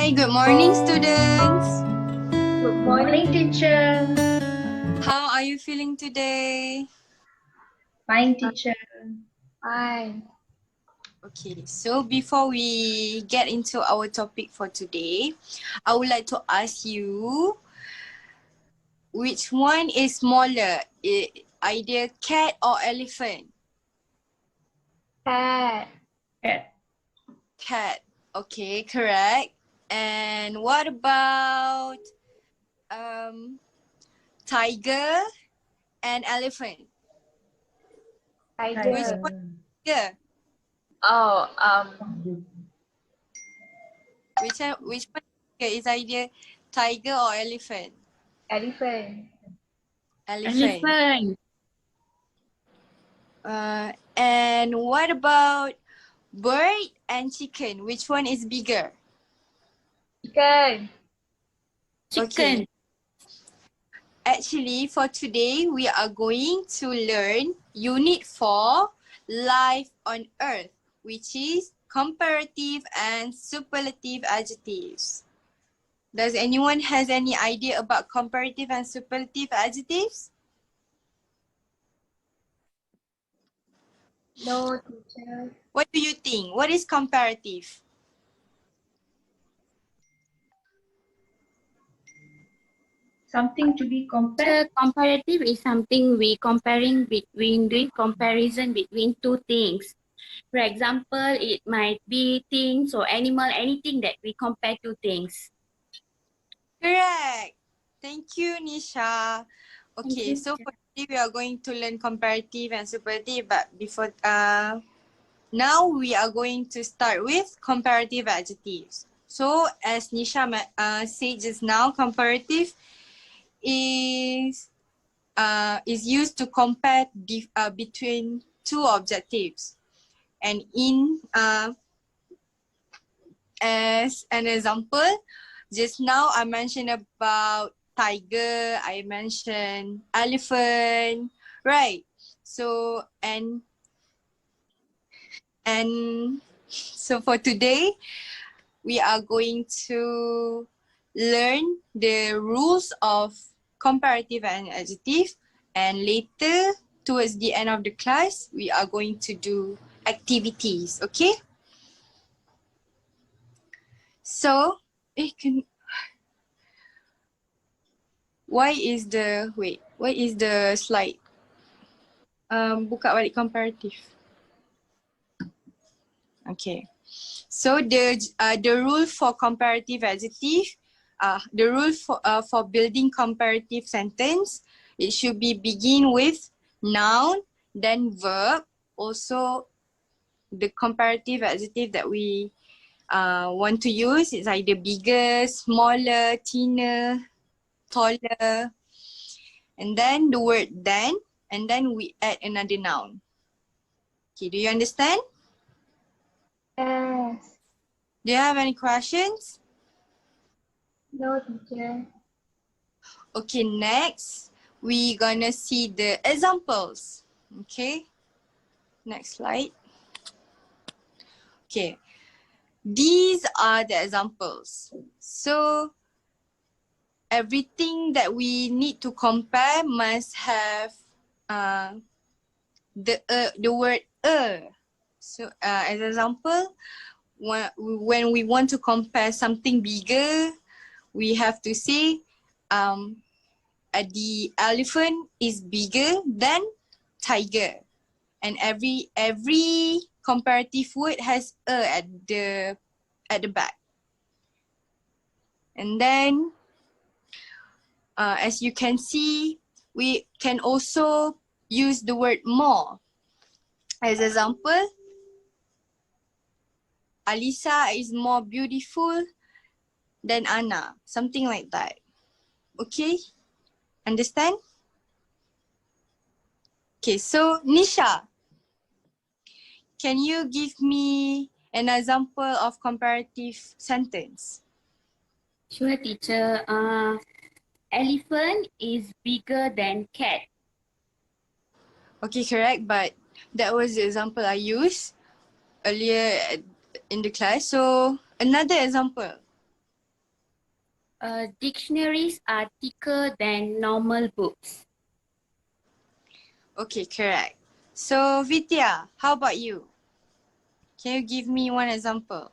Hi, good morning, students. Good morning, teacher. How are you feeling today? Fine, teacher. Fine. Okay, so before we get into our topic for today, I would like to ask you which one is smaller, either cat or elephant? Cat. Cat. Cat. Okay, correct. And what about tiger and elephant? Which Tiger. one is bigger? Oh, Which one is bigger? Is either tiger or elephant? elephant. Elephant. Elephant. And what about bird and chicken? Which one is bigger? Chicken. Okay. Chicken. Actually, for today, we are going to learn Unit 4, Life on Earth, which is comparative and superlative adjectives. Does anyone has any idea about comparative and superlative adjectives? No, teacher. What do you think? What is comparative? Something to be compared. The comparative is something we doing comparison between two things. For example, it might be things or animal, anything that we compare two things. Correct. Thank you, Nisha. Thank Okay, you. so for today we are going to learn comparative and superlative, but before now we are going to start with comparative adjectives. So as Nisha said just now, comparative is used to compare between two objectives. And in as an example, just now I mentioned about tiger, I mentioned elephant, right? So and so for today, we are going to learn the rules of comparative and adjective, and later towards the end of the class, we are going to do activities, okay? So, why is the slide? Buka balik comparative. Okay. So the rule for comparative adjective, the rule for building comparative sentence, it should be begin with noun, then verb. Also, the comparative adjective that we want to use is either bigger, smaller, thinner, taller, and then the word then, and then we add another noun. Okay, do you understand? Yes. Do you have any questions? No, teacher. Okay, next, we gonna see the examples. Okay, next slide. Okay, these are the examples. So, everything that we need to compare must have the word So, as example, when we want to compare something bigger, we have to say the elephant is bigger than tiger, and every comparative word has at the back. And then as you can see, we can also use the word more. As example, Alisa is more beautiful than Anna, something like that. Okay, understand? Okay, so Nisha, can you give me an example of comparative sentence? Sure, teacher. Elephant is bigger than cat. Okay, correct, but that was the example I used earlier in the class. So another example. Dictionaries are thicker than normal books. Okay, correct. So Vidya, how about you? Can you give me one example?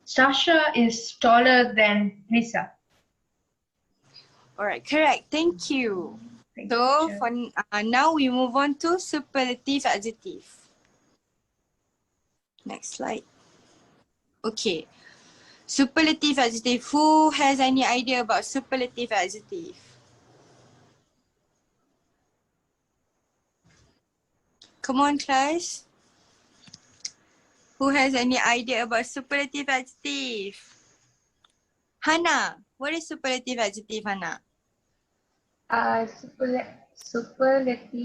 Sasha is taller than Lisa. All right, correct. Thank you. Thank you, So teacher. for now we move on to superlative adjective. Next slide. Okay. Superlative adjective. Who has any idea about superlative adjective? Come on, class. Who has any idea about superlative adjective? Hannah, what is superlative adjective, Hannah? Superlative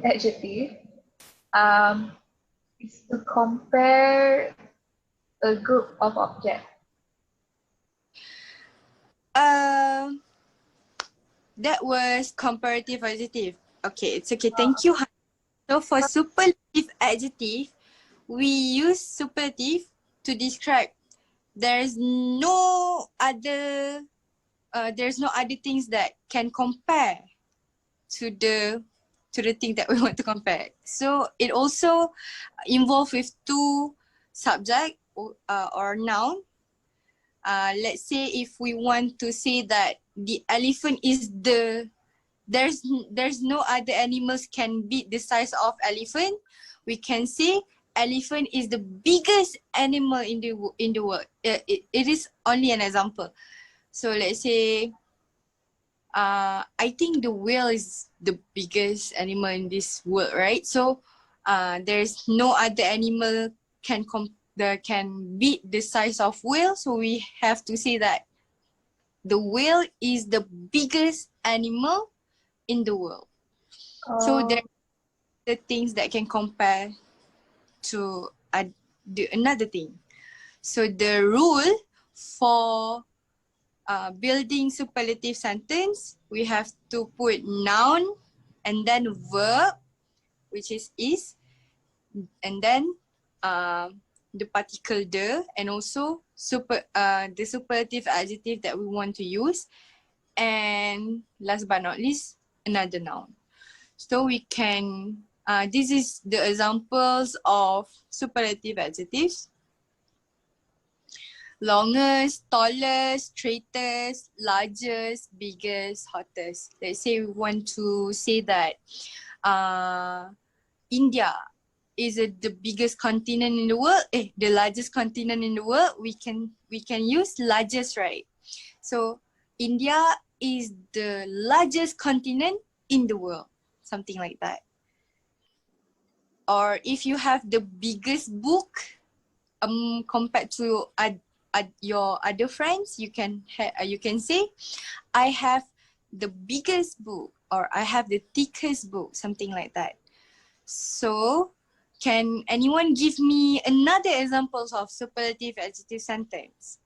adjective is to compare a group of objects. That was comparative adjective. Okay, it's okay. Thank you, Hannah. So for superlative adjective, we use superlative to describe there's no other things that can compare to the thing that we want to compare. So it also involved with two subject or noun. Let's say if we want to say that the elephant is there's no other animals can beat the size of elephant, we can say elephant is the biggest animal in the world. It is only an example. So let's say I think the whale is the biggest animal in this world, right? So there's no other animal that can beat the size of whale. So we have to say that the whale is the biggest animal in the world. So there are the things that can compare to another thing. So the rule for building superlative sentence, we have to put noun and then verb, which is, and then the particle the, and also the superlative adjective that we want to use, and last but not least, another noun. So we can, this is the examples of superlative adjectives. Longest, tallest, straightest, largest, biggest, hottest. Let's say we want to say that India is the biggest continent in the world, the largest continent in the world, we can use largest, right? So India is the largest continent in the world, something like that. Or if you have the biggest book compared to your other friends, you can say I have the biggest book, or I have the thickest book, something like that. So can anyone give me another examples of superlative adjective sentence?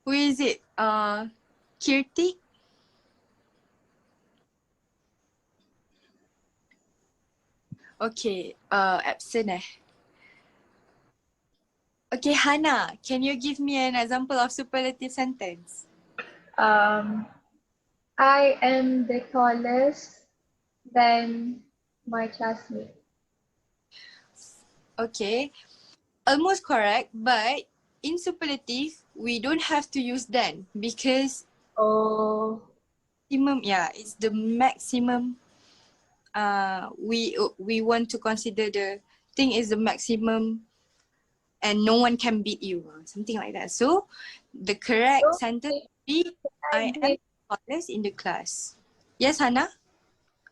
Who is it? Kirti? Okay, absent Okay, Hannah, can you give me an example of superlative sentence? I am the tallest than my classmate. Okay, almost correct, but in superlative, we don't have to use then because maximum, yeah, it's the maximum. We want to consider the thing is the maximum and no one can beat you, something like that. So the correct sentence would be I am tallest in the class. Yes, Hannah?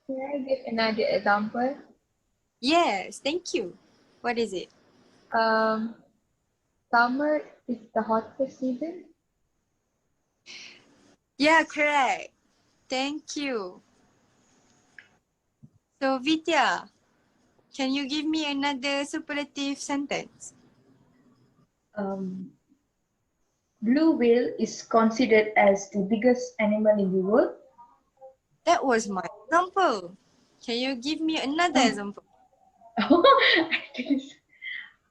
Can I give another example? Yes, thank you. What is it? Summer is the hottest season. Yeah, correct. Thank you. So Vidya, can you give me another superlative sentence? Blue whale is considered as the biggest animal in the world. That was my example. Can you give me another example?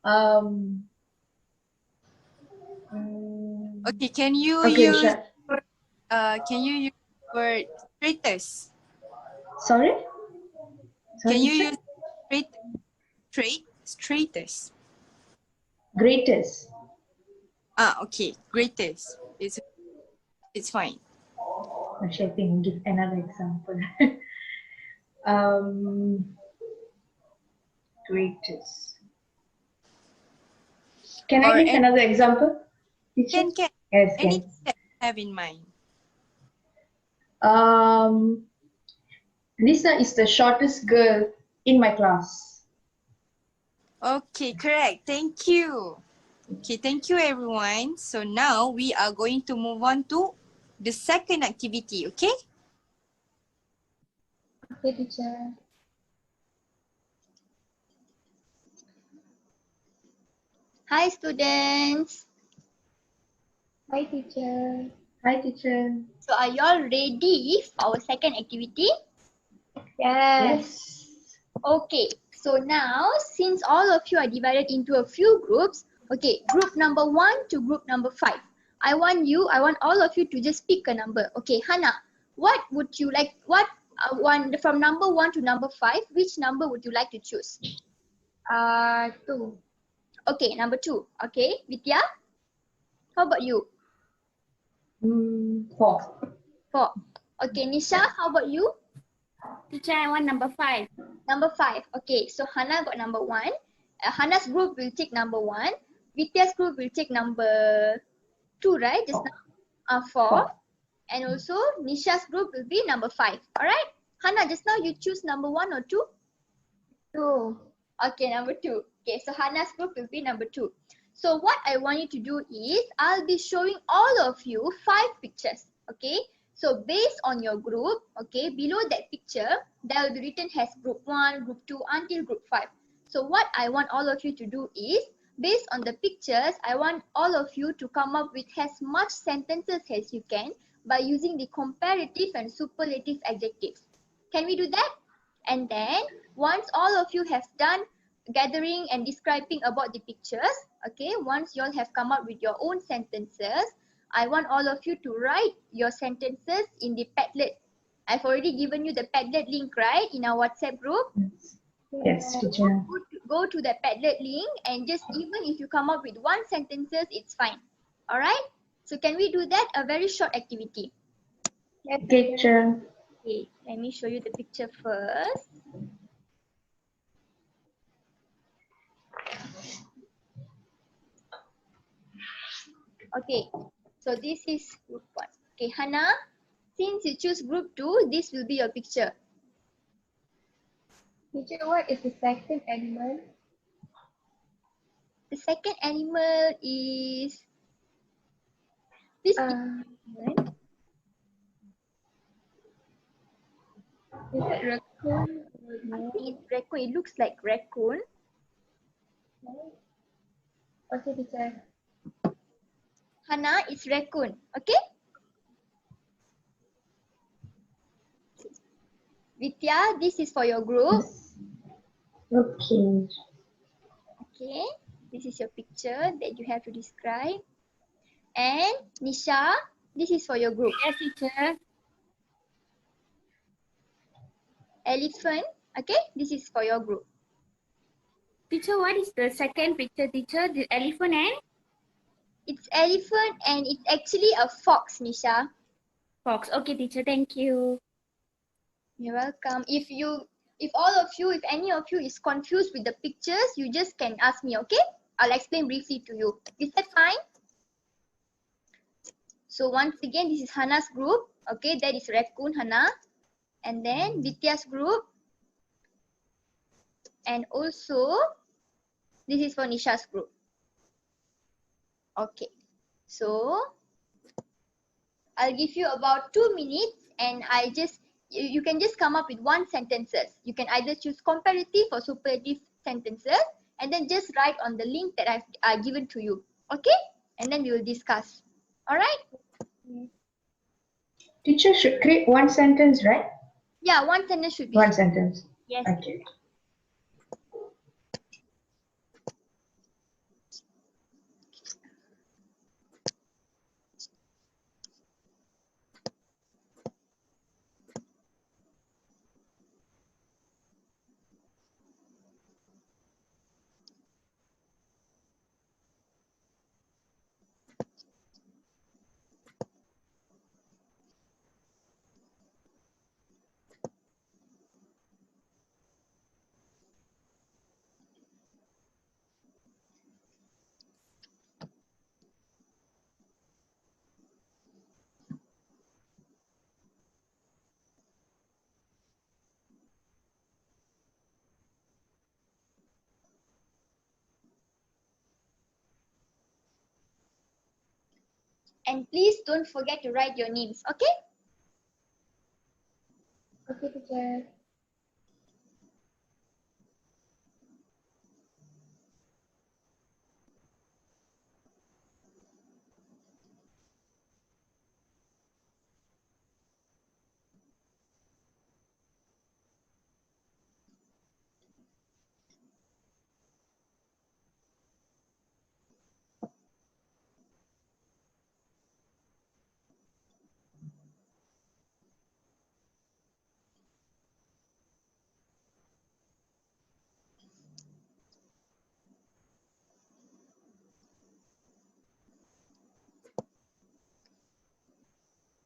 um, Okay, can you okay, use sure. word traitors? Sorry? Can Sorry, you teacher? use traitors? Greatest. Okay, greatest. It's fine. Actually, I think give another example. um, greatest. Can I Or give another example, teacher? can Yes, anything yes. that you have in mind. Um, Lisa is the shortest girl in my class. Okay, correct. Thank you. Okay, thank you everyone. So now we are going to move on to the second activity, okay? Okay, teacher. Hi students. Hi, teacher. Hi, teacher. So are you all ready for our second activity? Yes. Okay. So now since all of you are divided into a few groups, okay, group number 1 to group number 5. I want all of you to just pick a number. Okay, Hannah, what would you like, one from number 1 to number 5, which number would you like to choose? 2. Okay, number 2. Okay, Vidya, how about you? 4. 4. Okay, Nisha, how about you? Teacher, I want number 5. Number 5. Okay, so Hannah got number 1. Hannah's group will take number 1. Vidya's group will take number 2, right? Just now, 4. And also Nisha's group will be number 5. Alright? Hannah, just now you choose number 1 or 2? 2. Okay, number 2. Okay, so Hannah's group will be number 2. So what I want you to do is, I'll be showing all of you 5 pictures. Okay, so based on your group, okay, below that picture, there will be written as group 1, group 2 until group 5. So what I want all of you to do is, based on the pictures, I want all of you to come up with as much sentences as you can by using the comparative and superlative adjectives. Can we do that? And then once all of you have done gathering and describing about the pictures, okay, once you all have come up with your own sentences, I want all of you to write your sentences in the Padlet. I've already given you the Padlet link, right, in our WhatsApp group. Yes, teacher. Go to the Padlet link, and just even if you come up with 1 sentences, it's fine. All right, so can we do that? A very short activity. Yes, teacher. Okay, let me show you the picture first. Okay, so this is group 1. Okay, Hannah, since you choose group 2, this will be your picture. Teacher, what is the second animal? The second animal is this picture. Is it raccoon? I think it's raccoon. It looks like raccoon. Okay, teacher. Hannah, it's raccoon. Okay? Vidya, this is for your group. Okay. Okay, this is your picture that you have to describe. And Nisha, this is for your group. Yes, teacher. Elephant, okay, this is for your group. Teacher, what is the second picture, teacher? The elephant and It's elephant and it's actually a fox, Nisha. fox. Okay, teacher, thank you. You're welcome. If any of you is confused with the pictures, you just can ask me, okay? I'll explain briefly to you. Is that fine? So once again, this is Hannah's group. Okay, that is raccoon, Hannah. And then Vidya's group. And also, this is for Nisha's group. Okay, so I'll give you about 2 minutes, and you can just come up with 1 sentences. You can either choose comparative or superlative sentences, and then just write on the link that I've given to you. Okay, and then we will discuss. All right. Teacher should create 1 sentence, right? Yeah, one sentence should be. One sentence. Yes. Okay. And please don't forget to write your names, okay? Okay, teacher.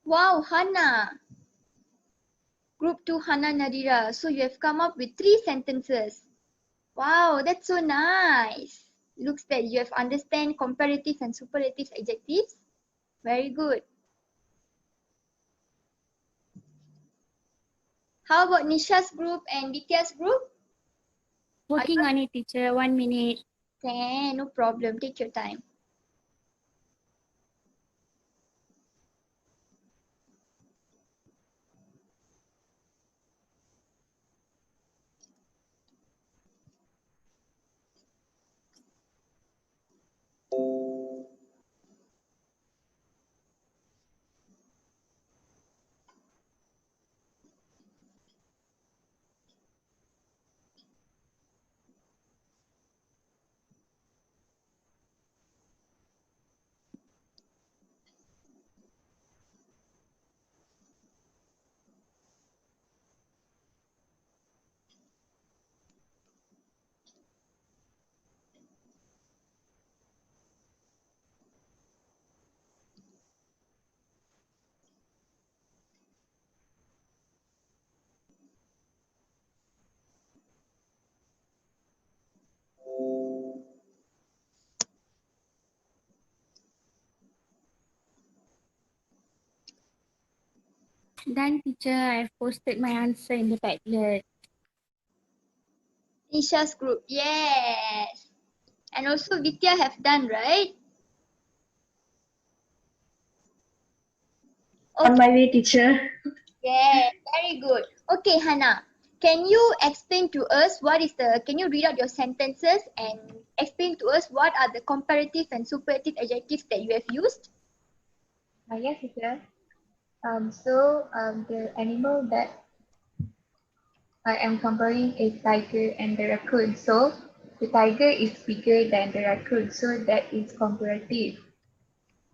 Wow, Hannah. Group 2 Hannah Nadira. So you have come up with 3 sentences. Wow, that's so nice. Looks that you have understand comparative and superlative adjectives. Very good. How about Nisha's group and Vidya's group? Working on it, teacher. 1 minute. Okay, no problem. Take your time. Done, teacher. I've posted my answer in the Padlet. Nisha's group. Yes. And also Vidya have done, right? On Okay. my way, teacher. Yes, very good. Okay, Hannah. Can you explain to us can you read out your sentences and explain to us what are the comparative and superlative adjectives that you have used? Yes, teacher. The animal that I am comparing is tiger and the raccoon. So the tiger is bigger than the raccoon, so that is comparative.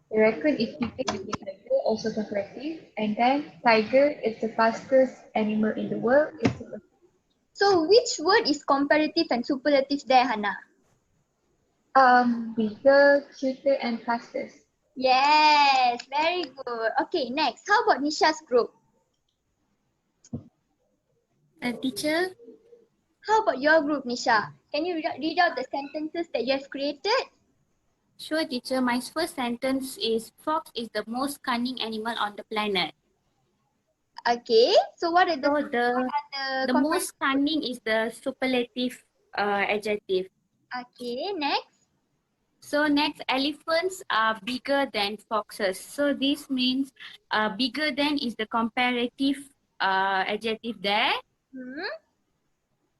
The raccoon is bigger than the tiger, also comparative. And then tiger is the fastest animal in the world. It's super. So which word is comparative and superlative there, Hannah? Bigger, cuter, and fastest. Yes, very good. Okay, next. How about Nisha's group? Teacher, How about your group, Nisha? Can you read out the sentences that you have created? sure, teacher. My first sentence is fox is the most cunning animal on the planet. Okay, so what are the, So the most cunning is the superlative adjective. Okay, next. So next, elephants are bigger than foxes. So this means bigger than is the comparative adjective there. Hmm?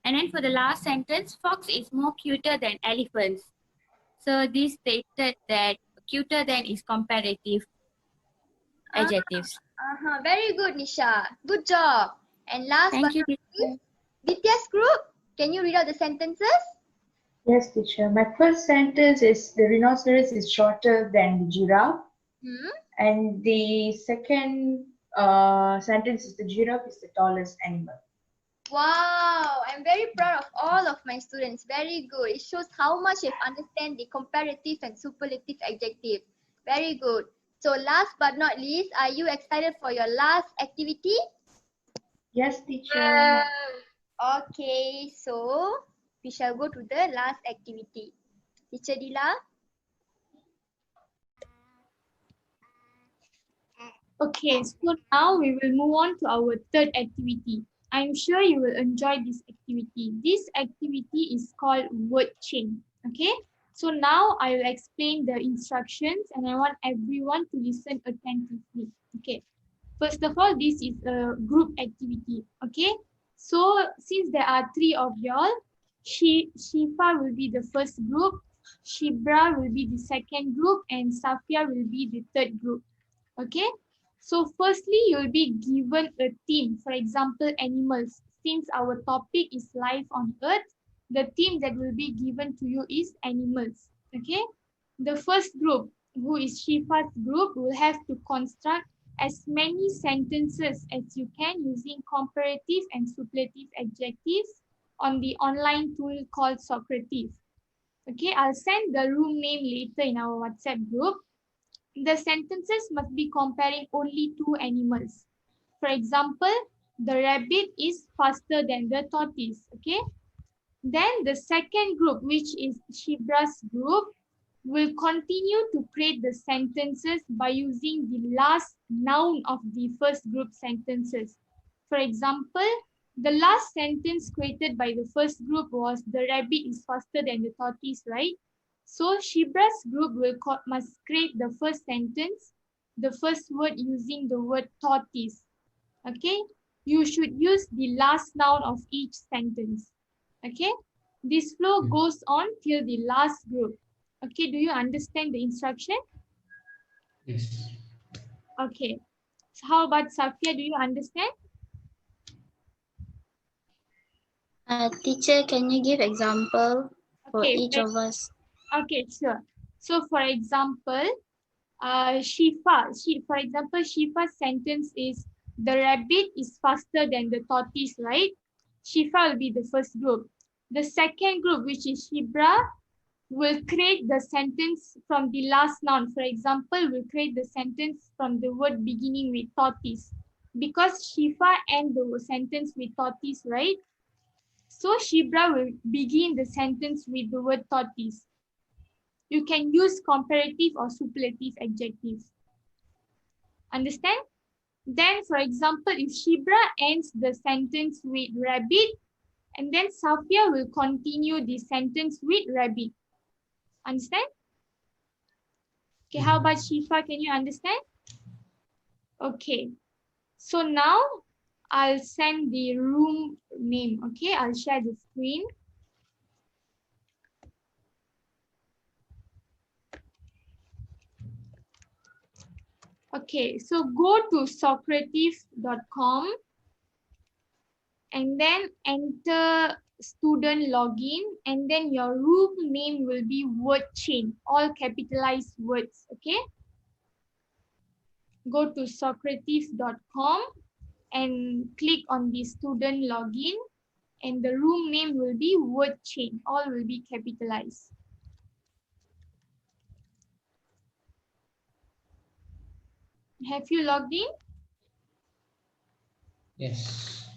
And then for the last sentence, fox is more cuter than elephants. So this stated that cuter than is comparative adjectives. Very good, Nisha. Good job. And last but Thank you, not teacher. least, Ditya's group. Can you read out the sentences? Yes, teacher. My first sentence is the rhinoceros is shorter than the giraffe. Hmm? And the second sentence is the giraffe is the tallest animal. Wow, I'm very proud of all of my students. Very good. It shows how much you've understand the comparative and superlative adjective. Very good. So last but not least, are you excited for your last activity? Yes, teacher. Okay, so we shall go to the last activity. Teacher Dila? Okay, so now we will move on to our third activity. I'm sure you will enjoy this activity. This activity is called word chain. Okay, so now I will explain the instructions and I want everyone to listen attentively. Okay, first of all, this is a group activity. Okay, so since there are three of y'all, Shifa will be the first group, Shibra will be the second group, and Safia will be the third group. Okay, so firstly, you'll be given a theme, for example, animals. Since our topic is life on earth, the theme that will be given to you is animals. Okay, the first group, who is Shifa's group, will have to construct as many sentences as you can using comparative and superlative adjectives on the online tool called Socrates. Okay, I'll send the room name later in our WhatsApp group. The sentences must be comparing only two animals. For example, the rabbit is faster than the tortoise. Okay. Then the second group, which is Shibra's group, will continue to create the sentences by using the last noun of the first group sentences. For example, the last sentence created by the first group was the rabbit is faster than the tortoise, right? So Shibra's group must create the first sentence, the first word using the word tortoise. Okay, you should use the last noun of each sentence. Okay, this flow goes on till the last group. Okay, do you understand the instruction? Yes. Okay, so how about Safia? Do you understand? Teacher, can you give example for Okay, each of us? okay, sure. So for example, for example, Shifa's sentence is the rabbit is faster than the tortoise, right? Shifa will be the first group. The second group, which is Shibra, will create the sentence from the last noun. For example, will create the sentence from the word beginning with tortoise. Because Shifa end the sentence with tortoise, right? So Shibra will begin the sentence with the word tortoise. You can use comparative or superlative adjectives. Understand? Then, for example, if Shibra ends the sentence with rabbit, and then Safia will continue the sentence with rabbit. Understand? Okay, how about Shifa? Can you understand? Okay. So now I'll send the room name. Okay, I'll share the screen. Okay, so go to socrates.com and then enter student login, and then your room name will be word chain, all capitalized words. Okay, go to socrates.com and click on the student login, and the room name will be word chain, all will be capitalized. Have you logged in? Yes.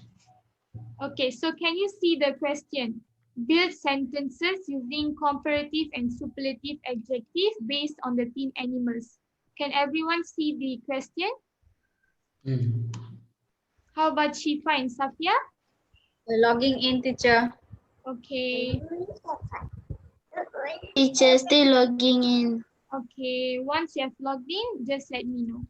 Okay, so can you see the question? Build sentences using comparative and superlative adjectives based on the theme animals. Can everyone see the question? How about Shifa and Safia? Logging in, teacher. Okay, Teacher, still logging in. okay. Once you have logged in, just let me know.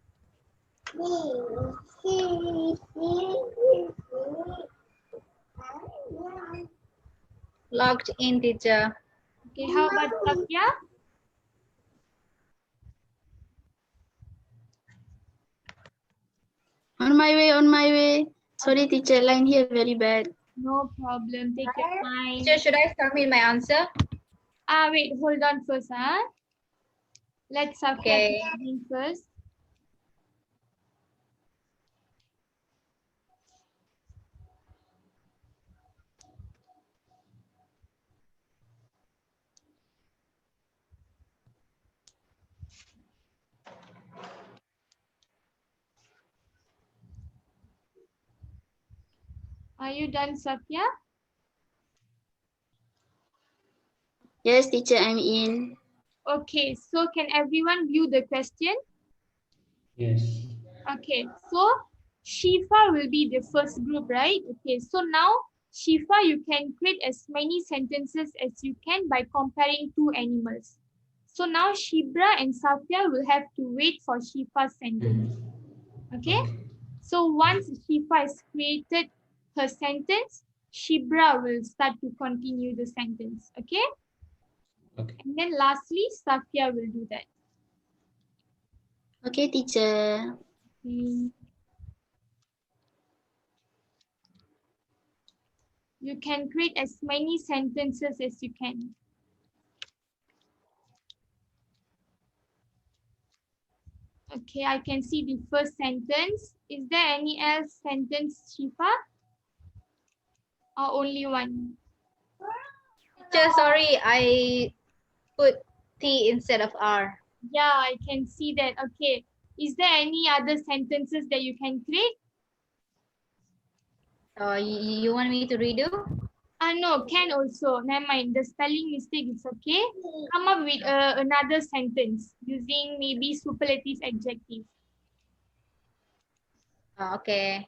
Logged in, teacher. Okay, how about Safia? On my way, on my way. Sorry, teacher, line here very bad. No problem. Take your time. Teacher, should I submit my answer? Wait, hold on first. Let's Okay. first. Are you done, Safia? Yes, teacher, I'm in. Okay, so can everyone view the question? Yes. Okay, so Shifa will be the first group, right? Okay, so now Shifa, you can create as many sentences as you can by comparing two animals. So now Shibra and Safia will have to wait for Shifa's sentence. Okay? So once Shifa has created her sentence, Shibra will start to continue the sentence. Okay? Okay. And then lastly, Safia will do that. Okay, teacher. Okay. You can create as many sentences as you can. Okay, I can see the first sentence. Is there any else sentence, Shifa? Or only one? Teacher, sorry, I put T instead of R. Yeah, I can see that. Okay. Is there any other sentences that you can create? You want me to redo? No, can also. Never mind. The spelling mistake is okay. Come up with another sentence using maybe superlative adjective. Okay.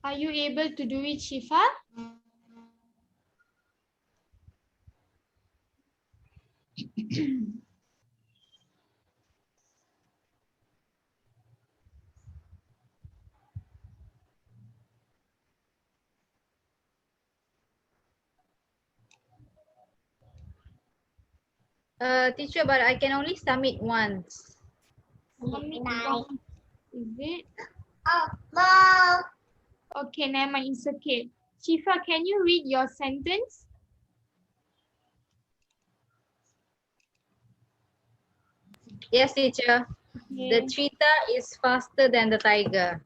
Are you able to do it, Shifa? Teacher, but I can only submit once. Submit once. Is it? Okay, never mind. It's okay. Shifa, can you read your sentence? Yes, teacher. Okay. The cheetah is faster than the tiger.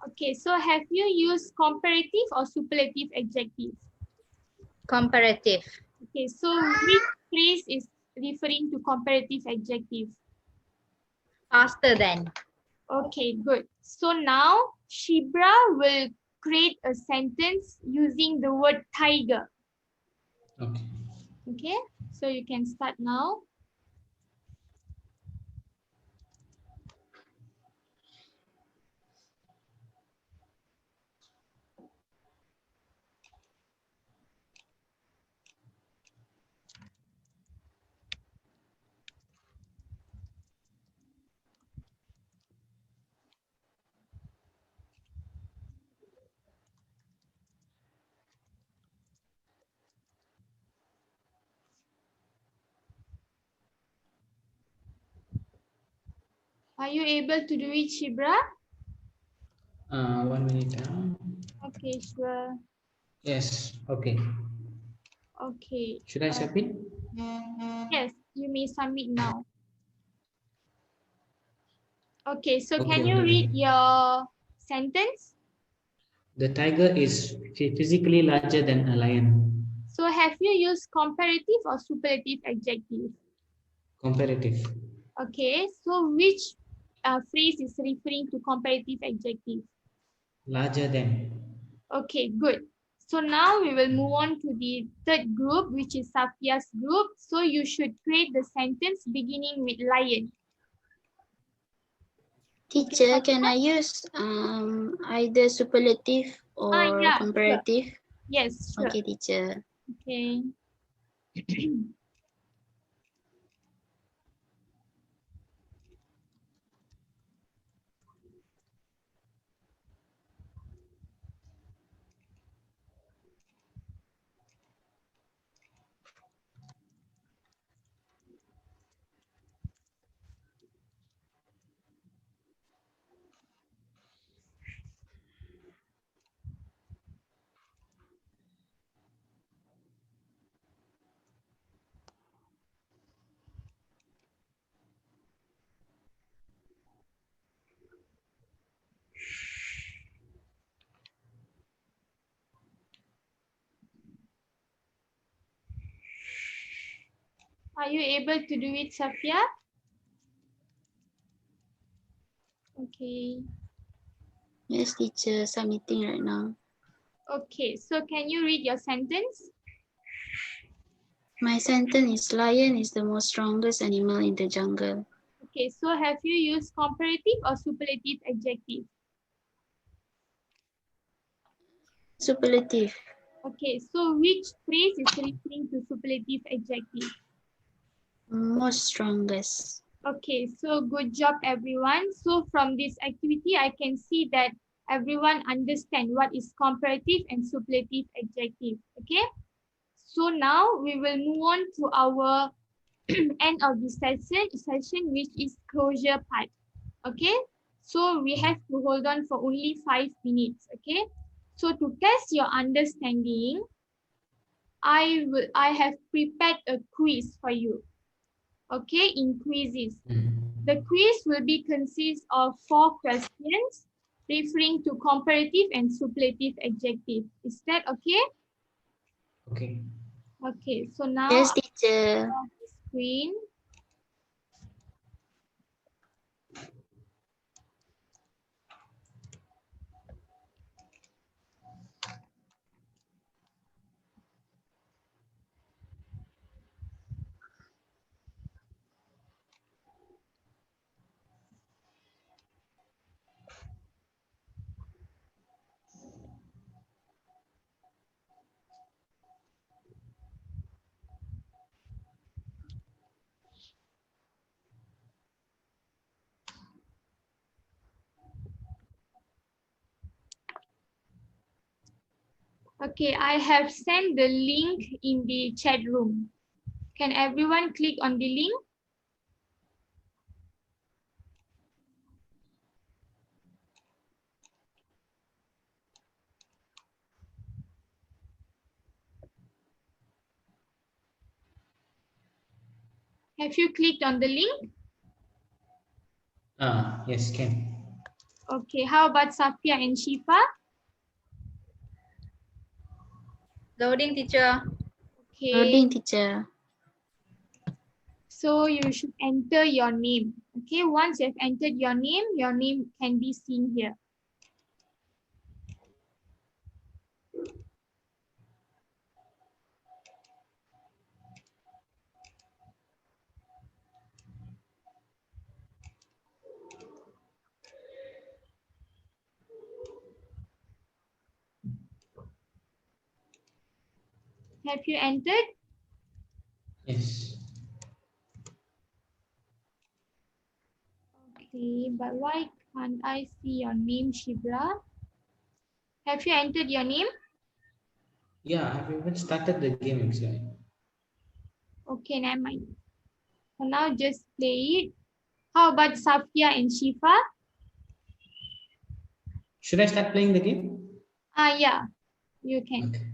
Okay, so have you used comparative or superlative adjective? Comparative. Okay, so which phrase is referring to comparative adjective? Faster than. Okay, good. So now Shibra will create a sentence using the word tiger. Okay. Okay, so you can start now. Are you able to do it, Shibra? 1 minute. Okay, sure. Yes. Okay. Okay. Should I submit? Yes, you may submit now. Okay, so Okay, can you read your sentence? The tiger is physically larger than a lion. So have you used comparative or superlative adjective? Comparative. Okay, so which phrase is referring to comparative adjective? Larger than. Okay, good. So now we will move on to the third group, which is Safia's group. So you should create the sentence beginning with lion. Teacher, can I use either superlative or Yeah, comparative? sure. Yes, sure. Okay, teacher. Okay. Are you able to do it, Safia? Okay. Yes, teacher. Submitting right now. Okay, so can you read your sentence? My sentence is lion is the most strongest animal in the jungle. Okay, so have you used comparative or superlative adjective? Superlative. Okay, so which phrase is referring to superlative adjective? Most strongest. Okay, so good job everyone. So from this activity, I can see that everyone understand what is comparative and superlative adjective. Okay, so now we will move on to our end of the session, which is closure part. Okay, so we have to hold on for only 5 minutes. Okay, so to test your understanding, I have prepared a quiz for you. Okay, in quizzes. The quiz will be consist of 4 questions referring to comparative and superlative adjective. Is that okay? Okay. Okay, so now Yes, I'll teacher. share the screen. Okay, I have sent the link in the chat room. Can everyone click on the link? Have you clicked on the link? Yes, can. Okay, how about Safia and Shifa? Loading, teacher. Okay, Loading, teacher. so you should enter your name. Okay, once you have entered your name can be seen here. Have you entered? Yes. Okay, but why can't I see your name, Shibra? Have you entered your name? Yeah, I've even started the game actually. Okay, never mind. For now, just play it. How about Safia and Shifa? Should I start playing the game? Yeah, you can. Okay.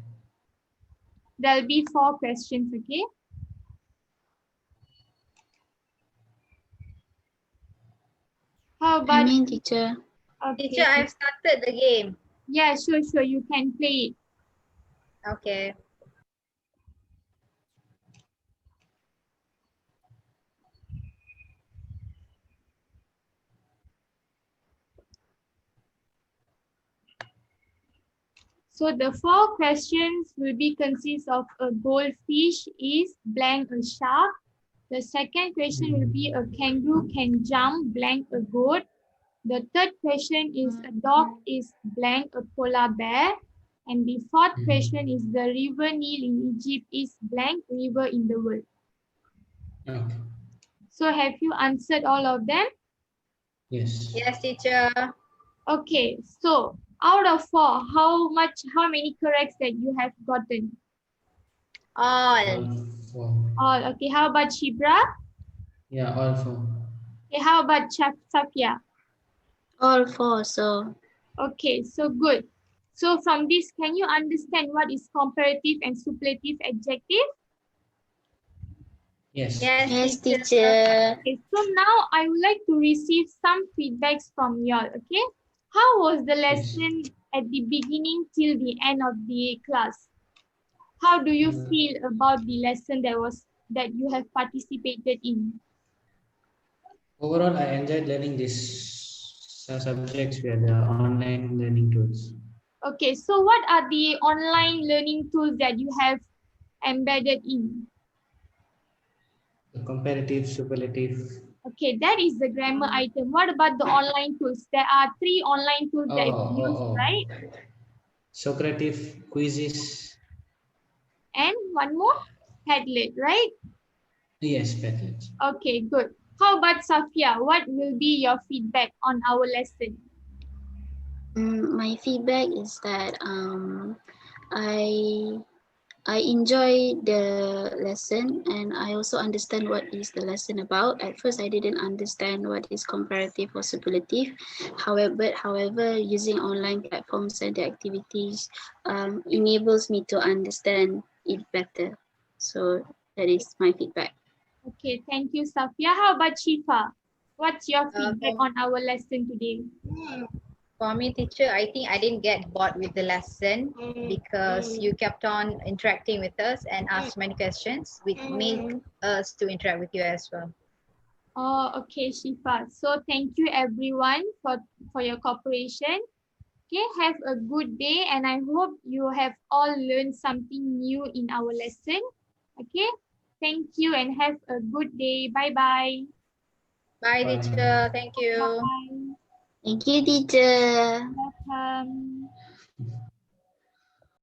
There'll be 4 questions, okay? How I about, mean, teacher. Teacher, okay. I've started the game. Yeah, sure, you can play it. Okay. So the 4 questions will be consist of a goldfish is blank a shark. The second question will be a kangaroo can jump blank a goat. The third question is a dog is blank a polar bear. And the fourth question is the river Nile in Egypt is blank river in the world. Okay. So have you answered all of them? Yes. Yes, teacher. Okay, so out of 4, how many corrects that you have gotten? All. All 4. All. Okay, how about Shibra? Yeah, all 4. Okay, how about Safia? All 4. So Okay, so good. So from this, can you understand what is comparative and superlative adjective? Yes. Yes, yes, teacher. teacher. Okay, so now I would like to receive some feedbacks from y'all, okay? How was the Yes. lesson at the beginning till the end of the class? How do you feel about the lesson that you have participated in? Overall, I enjoyed learning these subjects via the online learning tools. Okay, so what are the online learning tools that you have embedded in? The comparative, superlative. Okay, that is the grammar item. What about the online tools? There are 3 online tools that you use, right? Socrative, quizzes. And one more, Padlet, right? Yes, Padlet. Okay, good. How about Safia? What will be your feedback on our lesson? My feedback is that I enjoy the lesson, and I also understand what is the lesson about. At first, I didn't understand what is comparative or superlative. However, using online platforms and the activities enables me to understand it better. So that is my feedback. Okay, thank you, Safia. How about Shifa? What's your feedback For- on our lesson today? For me, teacher, I think I didn't get bored with the lesson because you kept on interacting with us and asked many questions, which made us to interact with you as well. Oh, okay, Shifa. So thank you everyone for your cooperation. Okay, have a good day, and I hope you have all learned something new in our lesson. Okay, thank you and have a good day. Bye-bye. Bye, Bye. teacher. Thank you. Bye. Thank you, teacher. Welcome.